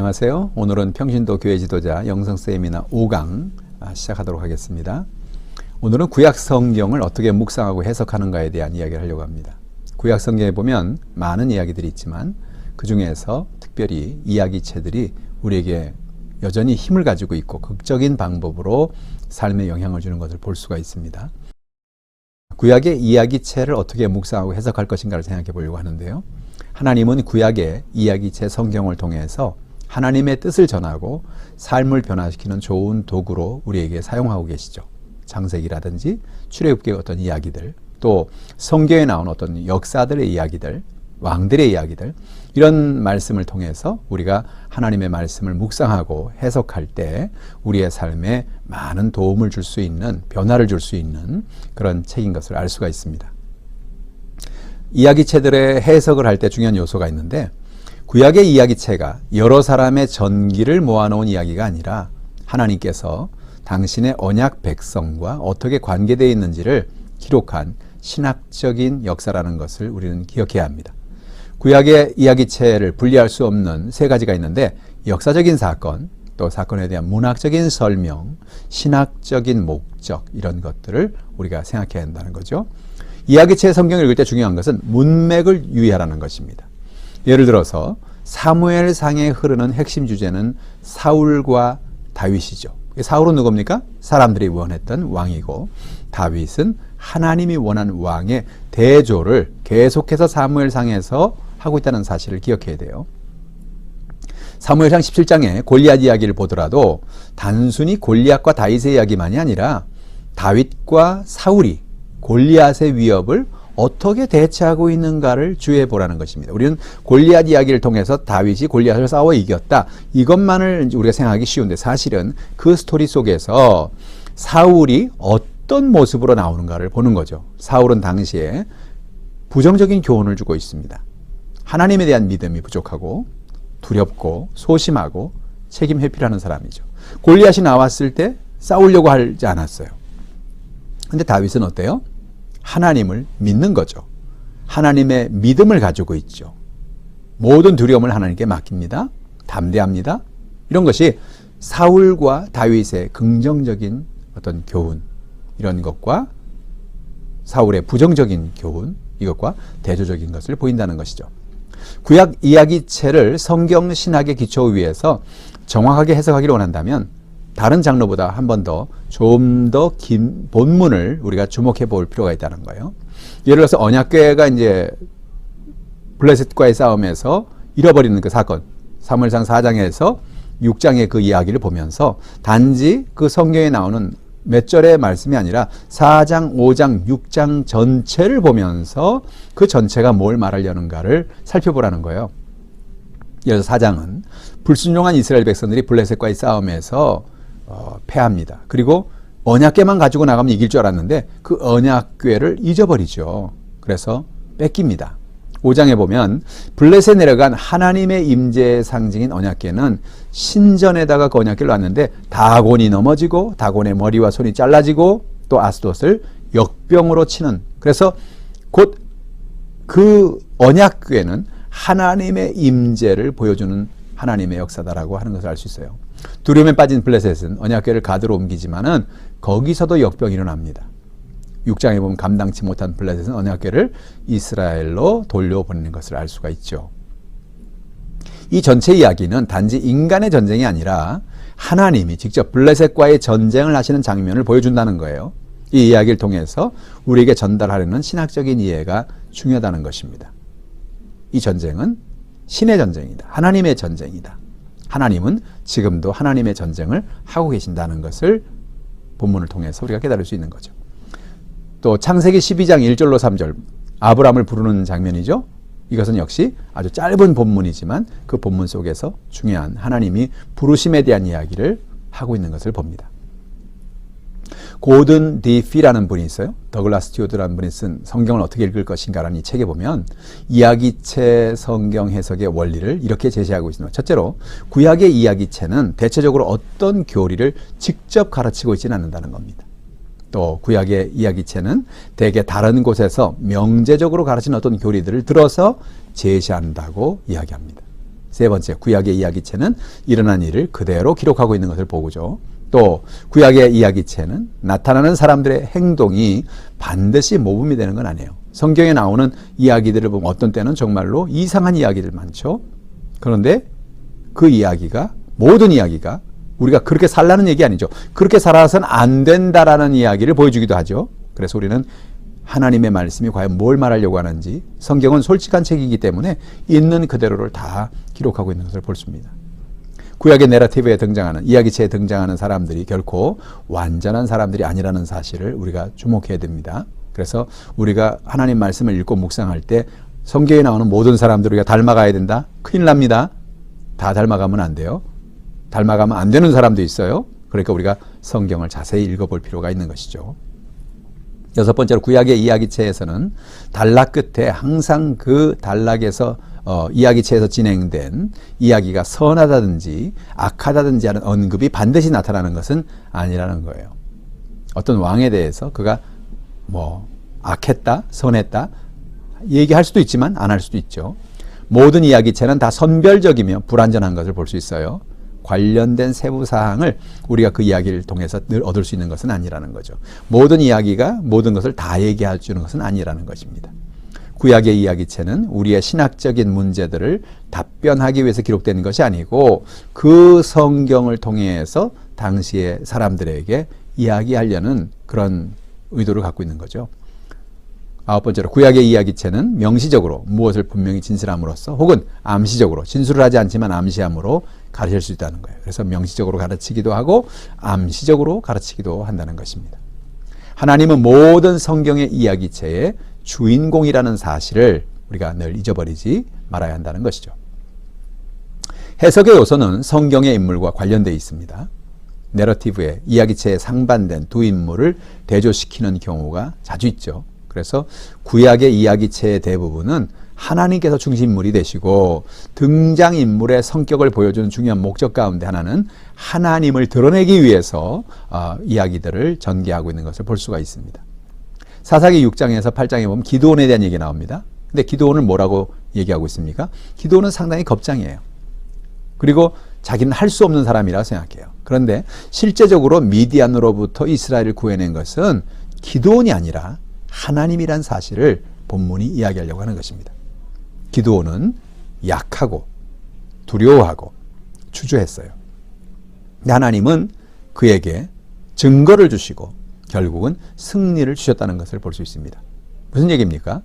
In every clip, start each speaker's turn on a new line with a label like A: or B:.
A: 안녕하세요. 오늘은 평신도 교회 지도자 영성 세미나 5강 시작하도록 하겠습니다. 오늘은 구약 성경을 어떻게 묵상하고 해석하는가에 대한 이야기를 하려고 합니다. 구약 성경에 보면 많은 이야기들이 있지만 그 중에서 특별히 이야기체들이 우리에게 여전히 힘을 가지고 있고 극적인 방법으로 삶에 영향을 주는 것을 볼 수가 있습니다. 구약의 이야기체를 어떻게 묵상하고 해석할 것인가를 생각해 보려고 하는데요. 하나님은 구약의 이야기체 성경을 통해서 하나님의 뜻을 전하고 삶을 변화시키는 좋은 도구로 우리에게 사용하고 계시죠. 창세기라든지 출애굽기의 어떤 이야기들, 또 성경에 나온 어떤 역사들의 이야기들, 왕들의 이야기들, 이런 말씀을 통해서 우리가 하나님의 말씀을 묵상하고 해석할 때 우리의 삶에 많은 도움을 줄 수 있는, 변화를 줄 수 있는 그런 책인 것을 알 수가 있습니다. 이야기체들의 해석을 할 때 중요한 요소가 있는데, 구약의 이야기체가 여러 사람의 전기를 모아놓은 이야기가 아니라 하나님께서 당신의 언약 백성과 어떻게 관계되어 있는지를 기록한 신학적인 역사라는 것을 우리는 기억해야 합니다. 구약의 이야기체를 분리할 수 없는 세 가지가 있는데, 역사적인 사건, 또 사건에 대한 문학적인 설명, 신학적인 목적, 이런 것들을 우리가 생각해야 한다는 거죠. 이야기체 성경을 읽을 때 중요한 것은 문맥을 유의하라는 것입니다. 예를 들어서 사무엘상에 흐르는 핵심 주제는 사울과 다윗이죠. 사울은 누굽니까? 사람들이 원했던 왕이고, 다윗은 하나님이 원한 왕의 대조를 계속해서 사무엘상에서 하고 있다는 사실을 기억해야 돼요. 사무엘상 17장에 골리앗 이야기를 보더라도 단순히 골리앗과 다윗의 이야기만이 아니라 다윗과 사울이 골리앗의 위협을 어떻게 대처하고 있는가를 주의해 보라는 것입니다. 우리는 골리앗 이야기를 통해서 다윗이 골리앗을 싸워 이겼다, 이것만을 우리가 생각하기 쉬운데, 사실은 그 스토리 속에서 사울이 어떤 모습으로 나오는가를 보는 거죠. 사울은 당시에 부정적인 교훈을 주고 있습니다. 하나님에 대한 믿음이 부족하고 두렵고 소심하고 책임 회피하는 사람이죠. 골리앗이 나왔을 때 싸우려고 하지 않았어요. 근데 다윗은 어때요? 하나님을 믿는 거죠. 하나님의 믿음을 가지고 있죠. 모든 두려움을 하나님께 맡깁니다. 담대합니다. 이런 것이 사울과 다윗의 긍정적인 어떤 교훈, 이런 것과 사울의 부정적인 교훈, 이것과 대조적인 것을 보인다는 것이죠. 구약 이야기체를 성경 신학의 기초 위에서 정확하게 해석하기를 원한다면 다른 장르보다 한 번 더 좀 더 긴 본문을 우리가 주목해 볼 필요가 있다는 거예요. 예를 들어서 언약궤가 이제 블레셋과의 싸움에서 잃어버리는 그 사건, 사무엘상 4장에서 6장의 그 이야기를 보면서 단지 그 성경에 나오는 몇 절의 말씀이 아니라 4장, 5장, 6장 전체를 보면서 그 전체가 뭘 말하려는가를 살펴보라는 거예요. 예를 들어서 4장은 불순종한 이스라엘 백성들이 블레셋과의 싸움에서 패합니다. 그리고 언약궤만 가지고 나가면 이길 줄 알았는데 그 언약궤를 잊어버리죠. 그래서 뺏깁니다. 5장에 보면 블레셋에 내려간 하나님의 임재의 상징인 언약궤는 신전에다가 그 언약궤를 놨는데 다곤이 넘어지고 다곤의 머리와 손이 잘라지고 또 아스돗을 역병으로 치는, 그래서 곧 그 언약궤는 하나님의 임재를 보여주는 하나님의 역사다라고 하는 것을 알 수 있어요. 두려움에 빠진 블레셋은 언약궤를 가드로 옮기지만은 거기서도 역병이 일어납니다. 6장에 보면 감당치 못한 블레셋은 언약궤를 이스라엘로 돌려보내는 것을 알 수가 있죠. 이 전체 이야기는 단지 인간의 전쟁이 아니라 하나님이 직접 블레셋과의 전쟁을 하시는 장면을 보여준다는 거예요. 이 이야기를 통해서 우리에게 전달하려는 신학적인 이해가 중요하다는 것입니다. 이 전쟁은 신의 전쟁이다. 하나님의 전쟁이다. 하나님은 지금도 하나님의 전쟁을 하고 계신다는 것을 본문을 통해서 우리가 깨달을 수 있는 거죠. 또 창세기 12장 1절로 3절 아브라함을 부르는 장면이죠. 이것은 역시 아주 짧은 본문이지만 그 본문 속에서 중요한 하나님이 부르심에 대한 이야기를 하고 있는 것을 봅니다. 고든 디피라는 분이 있어요. 더글라스 스튜어트라는 분이 쓴 성경을 어떻게 읽을 것인가라는 이 책에 보면 이야기체 성경 해석의 원리를 이렇게 제시하고 있습니다. 첫째로 구약의 이야기체는 대체적으로 어떤 교리를 직접 가르치고 있지는 않는다는 겁니다. 또 구약의 이야기체는 대개 다른 곳에서 명제적으로 가르치는 어떤 교리들을 들어서 제시한다고 이야기합니다. 세 번째, 구약의 이야기체는 일어난 일을 그대로 기록하고 있는 것을 보고죠. 또 구약의 이야기체는 나타나는 사람들의 행동이 반드시 모범이 되는 건 아니에요. 성경에 나오는 이야기들을 보면 어떤 때는 정말로 이상한 이야기들 많죠. 그런데 그 이야기가, 모든 이야기가 우리가 그렇게 살라는 얘기 아니죠. 그렇게 살아서는 안 된다라는 이야기를 보여주기도 하죠. 그래서 우리는 하나님의 말씀이 과연 뭘 말하려고 하는지, 성경은 솔직한 책이기 때문에 있는 그대로를 다 기록하고 있는 것을 볼 수 있습니다. 구약의 내러티브에 등장하는, 이야기체에 등장하는 사람들이 결코 완전한 사람들이 아니라는 사실을 우리가 주목해야 됩니다. 그래서 우리가 하나님 말씀을 읽고 묵상할 때 성경에 나오는 모든 사람들을 우리가 닮아가야 된다? 큰일 납니다. 다 닮아가면 안 돼요. 닮아가면 안 되는 사람도 있어요. 그러니까 우리가 성경을 자세히 읽어볼 필요가 있는 것이죠. 여섯 번째로, 구약의 이야기체에서는 단락 끝에 항상 그 단락에서 이야기체에서 진행된 이야기가 선하다든지 악하다든지 하는 언급이 반드시 나타나는 것은 아니라는 거예요. 어떤 왕에 대해서 그가 악했다, 선했다 얘기할 수도 있지만 안 할 수도 있죠. 모든 이야기체는 다 선별적이며 불완전한 것을 볼 수 있어요. 관련된 세부 사항을 우리가 그 이야기를 통해서 늘 얻을 수 있는 것은 아니라는 거죠. 모든 이야기가 모든 것을 다 얘기해 주는 것은 아니라는 것입니다. 구약의 이야기체는 우리의 신학적인 문제들을 답변하기 위해서 기록된 것이 아니고 그 성경을 통해서 당시의 사람들에게 이야기하려는 그런 의도를 갖고 있는 거죠. 아홉 번째로, 구약의 이야기체는 명시적으로 무엇을 분명히 진술함으로써 혹은 암시적으로, 진술을 하지 않지만 암시함으로 가르칠 수 있다는 거예요. 그래서 명시적으로 가르치기도 하고 암시적으로 가르치기도 한다는 것입니다. 하나님은 모든 성경의 이야기체의 주인공이라는 사실을 우리가 늘 잊어버리지 말아야 한다는 것이죠. 해석의 요소는 성경의 인물과 관련되어 있습니다. 내러티브에 이야기체에 상반된 두 인물을 대조시키는 경우가 자주 있죠. 그래서 구약의 이야기체의 대부분은 하나님께서 중심인물이 되시고 등장인물의 성격을 보여주는 중요한 목적 가운데 하나는 하나님을 드러내기 위해서 이야기들을 전개하고 있는 것을 볼 수가 있습니다. 사사기 6장에서 8장에 보면 기드온에 대한 얘기가 나옵니다. 근데 기드온을 뭐라고 얘기하고 있습니까? 기드온은 상당히 겁장이에요. 그리고 자기는 할 수 없는 사람이라고 생각해요. 그런데 실제적으로 미디안으로부터 이스라엘을 구해낸 것은 기드온이 아니라 하나님이란 사실을 본문이 이야기하려고 하는 것입니다. 기드온은 약하고 두려워하고 주저했어요. 근데 하나님은 그에게 증거를 주시고 결국은 승리를 주셨다는 것을 볼 수 있습니다. 무슨 얘기입니까?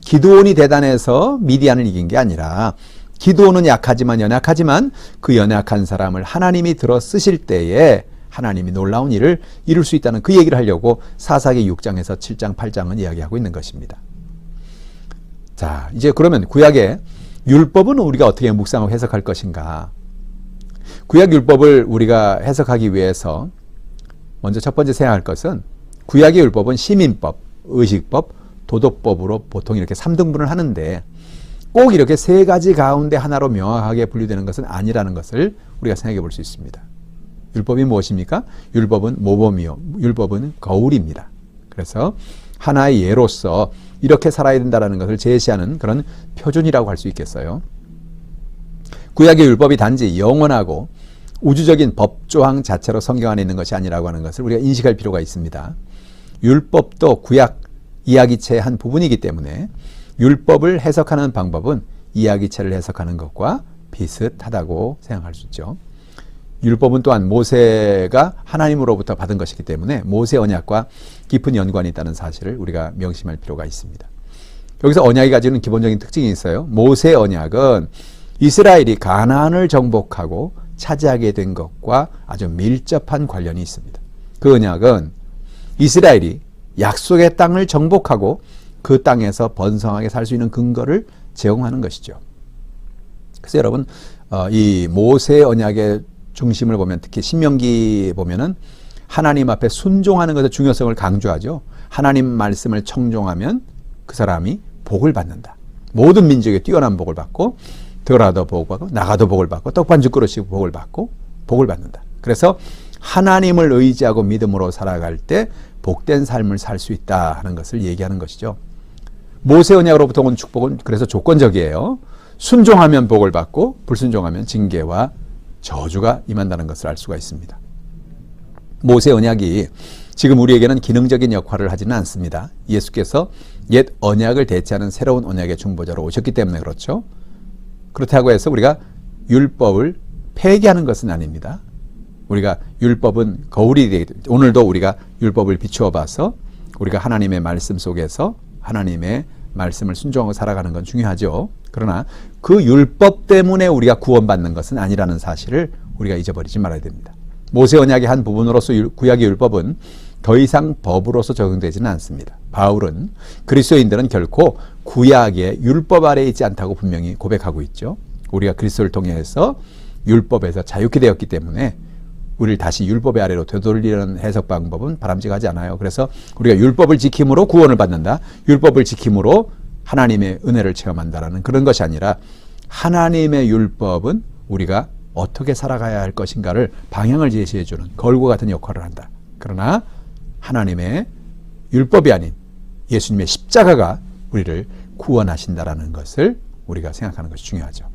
A: 기드온이 대단해서 미디안을 이긴 게 아니라 기드온은 약하지만 연약하지만 그 연약한 사람을 하나님이 들어 쓰실 때에 하나님이 놀라운 일을 이룰 수 있다는 그 얘기를 하려고 사사기 6장에서 7장, 8장은 이야기하고 있는 것입니다. 자, 이제 그러면 구약의 율법은 우리가 어떻게 묵상하고 해석할 것인가? 구약 율법을 우리가 해석하기 위해서 먼저 첫 번째 생각할 것은 구약의 율법은 시민법, 의식법, 도덕법으로 보통 이렇게 3등분을 하는데 꼭 이렇게 세 가지 가운데 하나로 명확하게 분류되는 것은 아니라는 것을 우리가 생각해 볼 수 있습니다. 율법이 무엇입니까? 율법은 모범이요. 율법은 거울입니다. 그래서 하나의 예로서 이렇게 살아야 된다는 것을 제시하는 그런 표준이라고 할 수 있겠어요. 구약의 율법이 단지 영원하고 우주적인 법조항 자체로 성경 안에 있는 것이 아니라고 하는 것을 우리가 인식할 필요가 있습니다. 율법도 구약 이야기체의 한 부분이기 때문에 율법을 해석하는 방법은 이야기체를 해석하는 것과 비슷하다고 생각할 수 있죠. 율법은 또한 모세가 하나님으로부터 받은 것이기 때문에 모세 언약과 깊은 연관이 있다는 사실을 우리가 명심할 필요가 있습니다. 여기서 언약이 가지는 기본적인 특징이 있어요. 모세 언약은 이스라엘이 가나안을 정복하고 차지하게 된 것과 아주 밀접한 관련이 있습니다. 그 언약은 이스라엘이 약속의 땅을 정복하고 그 땅에서 번성하게 살 수 있는 근거를 제공하는 것이죠. 그래서 여러분 이 모세 언약의 중심을 보면 특히 신명기 보면은 하나님 앞에 순종하는 것의 중요성을 강조하죠. 하나님 말씀을 청종하면 그 사람이 복을 받는다. 모든 민족에 뛰어난 복을 받고 들어도 복을 받고 나가도 복을 받고 떡반죽 그릇이 복을 받고 복을 받는다. 그래서 하나님을 의지하고 믿음으로 살아갈 때 복된 삶을 살 수 있다 하는 것을 얘기하는 것이죠. 모세 언약으로부터 온 축복은 그래서 조건적이에요. 순종하면 복을 받고 불순종하면 징계와 저주가 임한다는 것을 알 수가 있습니다. 모세 언약이 지금 우리에게는 기능적인 역할을 하지는 않습니다. 예수께서 옛 언약을 대체하는 새로운 언약의 중보자로 오셨기 때문에 그렇죠. 그렇다고 해서 우리가 율법을 폐기하는 것은 아닙니다. 우리가 율법은 거울이 되기 때문에 오늘도 우리가 율법을 비추어 봐서 우리가 하나님의 말씀 속에서 하나님의 말씀을 순종하고 살아가는 건 중요하죠. 그러나 그 율법 때문에 우리가 구원받는 것은 아니라는 사실을 우리가 잊어버리지 말아야 됩니다. 모세 언약의 한 부분으로서 구약의 율법은 더 이상 법으로서 적용되지는 않습니다. 바울은 그리스도인들은 결코 구약의 율법 아래에 있지 않다고 분명히 고백하고 있죠. 우리가 그리스도를 통해서 율법에서 자유케 되었기 때문에 우리를 다시 율법의 아래로 되돌리려는 해석 방법은 바람직하지 않아요. 그래서 우리가 율법을 지킴으로 구원을 받는다. 율법을 지킴으로 하나님의 은혜를 체험한다라는 그런 것이 아니라 하나님의 율법은 우리가 어떻게 살아가야 할 것인가를 방향을 제시해주는 거울과 같은 역할을 한다. 그러나 하나님의 율법이 아닌 예수님의 십자가가 우리를 구원하신다라는 것을 우리가 생각하는 것이 중요하죠.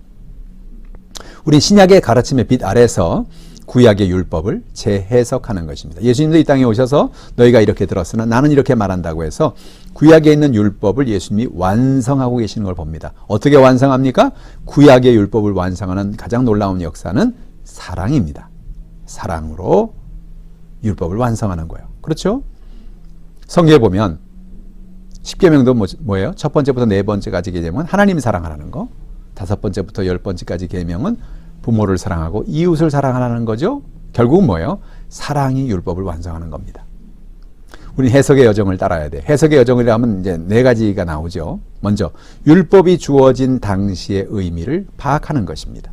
A: 우리 신약의 가르침의 빛 아래서 구약의 율법을 재해석하는 것입니다. 예수님도 이 땅에 오셔서 너희가 이렇게 들었으나 나는 이렇게 말한다고 해서 구약에 있는 율법을 예수님이 완성하고 계시는 걸 봅니다. 어떻게 완성합니까? 구약의 율법을 완성하는 가장 놀라운 역사는 사랑입니다. 사랑으로 율법을 완성하는 거예요. 그렇죠? 성경에 보면 10계명도 뭐예요? 첫 번째부터 네 번째까지 계명은 하나님 사랑하라는 거, 다섯 번째부터 열 번째까지 계명은 부모를 사랑하고 이웃을 사랑하라는 거죠. 결국은 뭐예요? 사랑이 율법을 완성하는 겁니다. 우리는 해석의 여정을 따라야 돼. 해석의 여정을 하면 이제 네 가지가 나오죠. 먼저 율법이 주어진 당시의 의미를 파악하는 것입니다.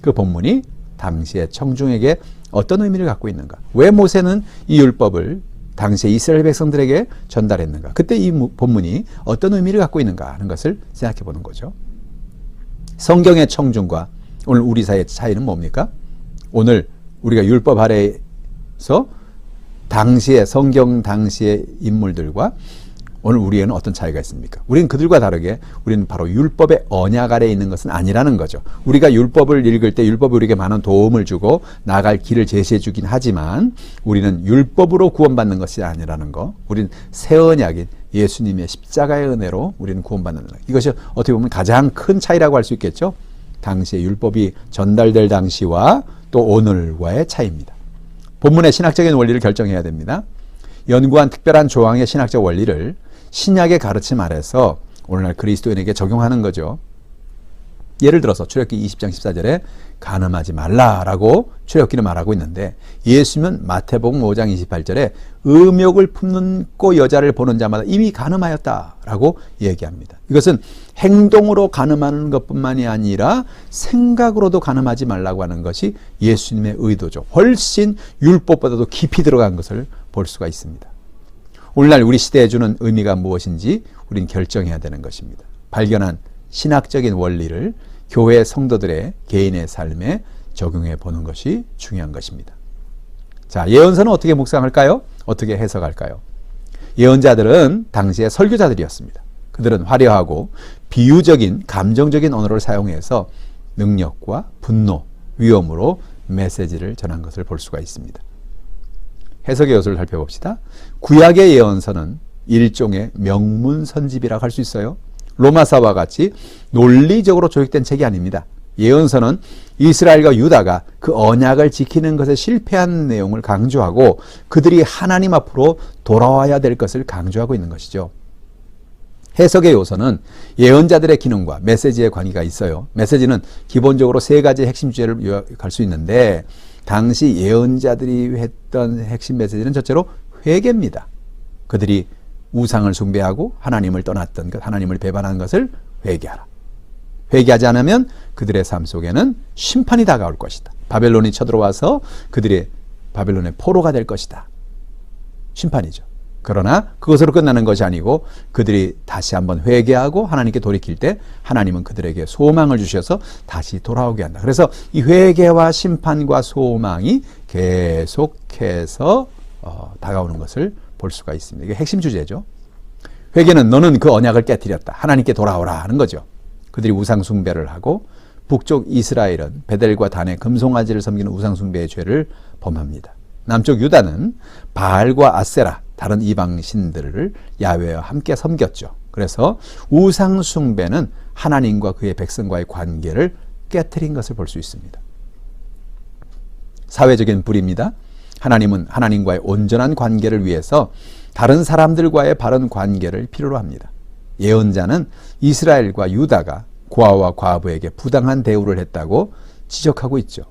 A: 그 본문이 당시의 청중에게 어떤 의미를 갖고 있는가? 왜 모세는 이 율법을 당시의 이스라엘 백성들에게 전달했는가? 그때 이 본문이 어떤 의미를 갖고 있는가 하는 것을 생각해 보는 거죠. 성경의 청중과 오늘 우리 사이의 차이는 뭡니까? 오늘 우리가 율법 아래에서 당시의 성경 당시의 인물들과 오늘 우리에는 어떤 차이가 있습니까? 우리는 그들과 다르게 우리는 바로 율법의 언약 아래에 있는 것은 아니라는 거죠. 우리가 율법을 읽을 때 율법이 우리에게 많은 도움을 주고 나아갈 길을 제시해 주긴 하지만 우리는 율법으로 구원받는 것이 아니라는 거. 우리는 새 언약인 예수님의 십자가의 은혜로 우리는 구원받는 것. 이것이 어떻게 보면 가장 큰 차이라고 할 수 있겠죠. 당시의 율법이 전달될 당시와 또 오늘과의 차이입니다. 본문의 신학적인 원리를 결정해야 됩니다. 연구한 특별한 조항의 신학적 원리를 신약의 가르침 아래서 오늘날 그리스도인에게 적용하는 거죠. 예를 들어서 출애굽기 20장 14절에 간음하지 말라라고 출애굽기는 말하고 있는데 예수님은 마태복음 5장 28절에 음욕을 품고 여자를 보는 자마다 이미 간음하였다라고 얘기합니다. 이것은 행동으로 간음하는 것뿐만이 아니라 생각으로도 간음하지 말라고 하는 것이 예수님의 의도죠. 훨씬 율법보다도 깊이 들어간 것을 볼 수가 있습니다. 오늘날 우리 시대에 주는 의미가 무엇인지 우리는 결정해야 되는 것입니다. 발견한 신학적인 원리를 교회 성도들의 개인의 삶에 적용해 보는 것이 중요한 것입니다. 자, 예언서는 어떻게 묵상할까요? 어떻게 해석할까요? 예언자들은 당시의 설교자들이었습니다. 그들은 화려하고 비유적인 감정적인 언어를 사용해서 능력과 분노, 위험으로 메시지를 전한 것을 볼 수가 있습니다. 해석의 요소를 살펴봅시다. 구약의 예언서는 일종의 명문선집이라고 할 수 있어요. 로마서와 같이 논리적으로 조직된 책이 아닙니다. 예언서는 이스라엘과 유다가 그 언약을 지키는 것에 실패한 내용을 강조하고 그들이 하나님 앞으로 돌아와야 될 것을 강조하고 있는 것이죠. 해석의 요소는 예언자들의 기능과 메시지의 관계가 있어요. 메시지는 기본적으로 세 가지 핵심 주제를 요약할 수 있는데 당시 예언자들이 했던 핵심 메시지는 첫째로 회개입니다. 그들이 우상을 숭배하고 하나님을 떠났던 것, 하나님을 배반한 것을 회개하라. 회개하지 않으면 그들의 삶 속에는 심판이 다가올 것이다. 바벨론이 쳐들어와서 그들의 바벨론의 포로가 될 것이다. 심판이죠. 그러나 그것으로 끝나는 것이 아니고 그들이 다시 한번 회개하고 하나님께 돌이킬 때 하나님은 그들에게 소망을 주셔서 다시 돌아오게 한다. 그래서 이 회개와 심판과 소망이 계속해서 다가오는 것을 볼 수가 있습니다. 이게 핵심 주제죠. 회개는 너는 그 언약을 깨뜨렸다. 하나님께 돌아오라 하는 거죠. 그들이 우상 숭배를 하고 북쪽 이스라엘은 베델과 단의 금송아지를 섬기는 우상 숭배의 죄를 범합니다. 남쪽 유다는 바알과 아세라 다른 이방 신들을 야훼와 함께 섬겼죠. 그래서 우상 숭배는 하나님과 그의 백성과의 관계를 깨트린 것을 볼 수 있습니다. 사회적인 불입니다. 하나님은 하나님과의 온전한 관계를 위해서 다른 사람들과의 바른 관계를 필요로 합니다. 예언자는 이스라엘과 유다가 고아와 과부에게 부당한 대우를 했다고 지적하고 있죠.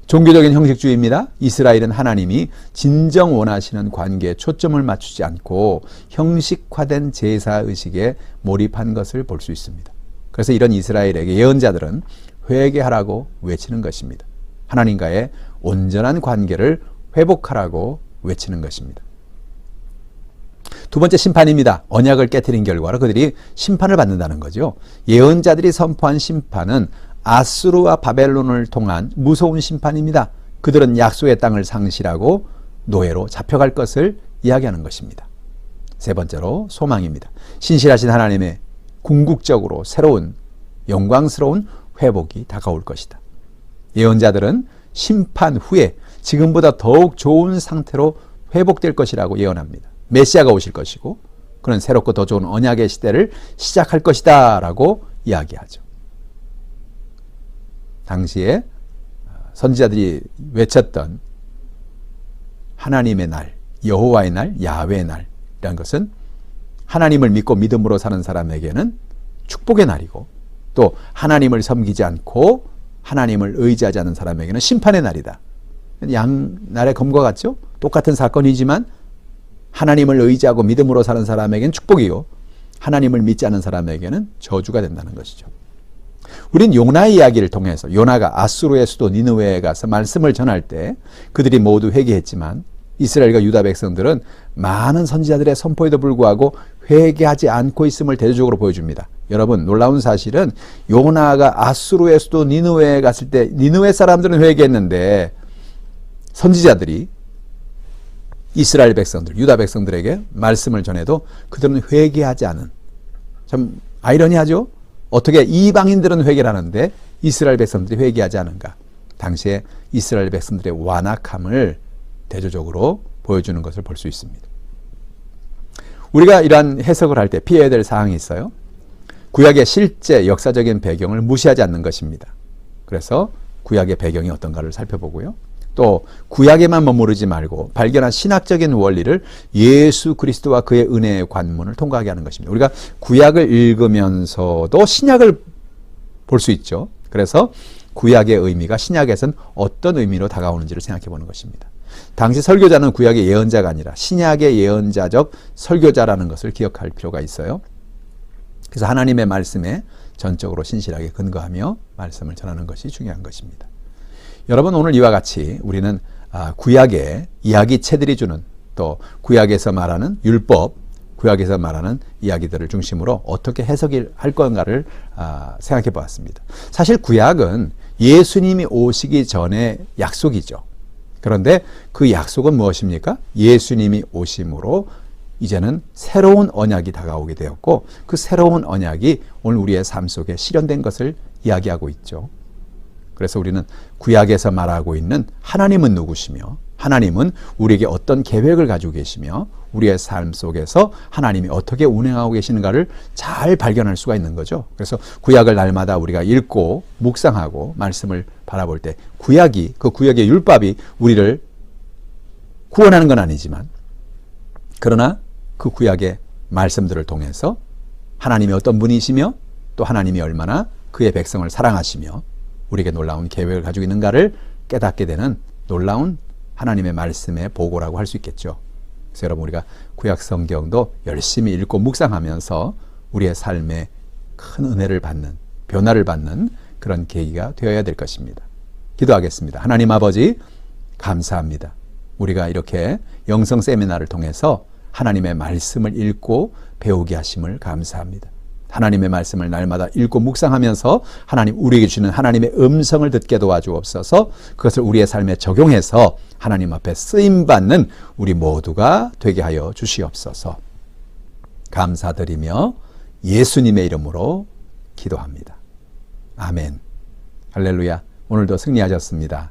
A: 종교적인 형식주의입니다. 이스라엘은 하나님이 진정 원하시는 관계에 초점을 맞추지 않고 형식화된 제사의식에 몰입한 것을 볼 수 있습니다. 그래서 이런 이스라엘에게 예언자들은 회개하라고 외치는 것입니다. 하나님과의 온전한 관계를 회복하라고 외치는 것입니다. 두 번째 심판입니다. 언약을 깨트린 결과로 그들이 심판을 받는다는 거죠. 예언자들이 선포한 심판은 아수르와 바벨론을 통한 무서운 심판입니다. 그들은 약속의 땅을 상실하고 노예로 잡혀갈 것을 이야기하는 것입니다. 세 번째로 소망입니다. 신실하신 하나님의 궁극적으로 새로운 영광스러운 회복이 다가올 것이다. 예언자들은 심판 후에 지금보다 더욱 좋은 상태로 회복될 것이라고 예언합니다. 메시아가 오실 것이고 그는 새롭고 더 좋은 언약의 시대를 시작할 것이다 라고 이야기하죠. 당시에 선지자들이 외쳤던 하나님의 날, 여호와의 날, 야훼의 날이라는 것은 하나님을 믿고 믿음으로 사는 사람에게는 축복의 날이고 또 하나님을 섬기지 않고 하나님을 의지하지 않는 사람에게는 심판의 날이다. 양날의 검과 같죠? 똑같은 사건이지만 하나님을 의지하고 믿음으로 사는 사람에게는 축복이요, 하나님을 믿지 않는 사람에게는 저주가 된다는 것이죠. 우린 요나의 이야기를 통해서 요나가 아수르의 수도 니느웨에 가서 말씀을 전할 때 그들이 모두 회개했지만 이스라엘과 유다 백성들은 많은 선지자들의 선포에도 불구하고 회개하지 않고 있음을 대조적으로 보여줍니다. 여러분, 놀라운 사실은 요나가 아수르의 수도 니느웨에 갔을 때 니느웨 사람들은 회개했는데 선지자들이 이스라엘 백성들, 유다 백성들에게 말씀을 전해도 그들은 회개하지 않은, 참 아이러니하죠? 어떻게 이방인들은 회개를 하는데 이스라엘 백성들이 회개하지 않은가? 당시에 이스라엘 백성들의 완악함을 대조적으로 보여주는 것을 볼 수 있습니다. 우리가 이러한 해석을 할 때 피해야 될 사항이 있어요. 구약의 실제 역사적인 배경을 무시하지 않는 것입니다. 그래서 구약의 배경이 어떤가를 살펴보고요. 또 구약에만 머무르지 말고 발견한 신학적인 원리를 예수 그리스도와 그의 은혜의 관문을 통과하게 하는 것입니다. 우리가 구약을 읽으면서도 신약을 볼 수 있죠. 그래서 구약의 의미가 신약에서는 어떤 의미로 다가오는지를 생각해 보는 것입니다. 당시 설교자는 구약의 예언자가 아니라 신약의 예언자적 설교자라는 것을 기억할 필요가 있어요. 그래서 하나님의 말씀에 전적으로 신실하게 근거하며 말씀을 전하는 것이 중요한 것입니다. 여러분, 오늘 이와 같이 우리는 구약의 이야기체들이 주는, 또 구약에서 말하는 율법, 구약에서 말하는 이야기들을 중심으로 어떻게 해석을 할 건가를 생각해 보았습니다. 사실 구약은 예수님이 오시기 전의 약속이죠. 그런데 그 약속은 무엇입니까? 예수님이 오심으로 이제는 새로운 언약이 다가오게 되었고 그 새로운 언약이 오늘 우리의 삶 속에 실현된 것을 이야기하고 있죠. 그래서 우리는 구약에서 말하고 있는 하나님은 누구시며 하나님은 우리에게 어떤 계획을 가지고 계시며 우리의 삶 속에서 하나님이 어떻게 운행하고 계시는가를 잘 발견할 수가 있는 거죠. 그래서 구약을 날마다 우리가 읽고 묵상하고 말씀을 바라볼 때 구약이, 그 구약의 율법이 우리를 구원하는 건 아니지만 그러나 그 구약의 말씀들을 통해서 하나님이 어떤 분이시며 또 하나님이 얼마나 그의 백성을 사랑하시며 우리에게 놀라운 계획을 가지고 있는가를 깨닫게 되는 놀라운 하나님의 말씀의 보고라고 할 수 있겠죠. 그래서 여러분, 우리가 구약 성경도 열심히 읽고 묵상하면서 우리의 삶에 큰 은혜를 받는, 변화를 받는 그런 계기가 되어야 될 것입니다. 기도하겠습니다. 하나님 아버지, 감사합니다. 우리가 이렇게 영성 세미나를 통해서 하나님의 말씀을 읽고 배우게 하심을 감사합니다. 하나님의 말씀을 날마다 읽고 묵상하면서 하나님, 우리에게 주시는 하나님의 음성을 듣게 도와주옵소서. 그것을 우리의 삶에 적용해서 하나님 앞에 쓰임받는 우리 모두가 되게 하여 주시옵소서. 감사드리며 예수님의 이름으로 기도합니다. 아멘. 할렐루야. 오늘도 승리하셨습니다.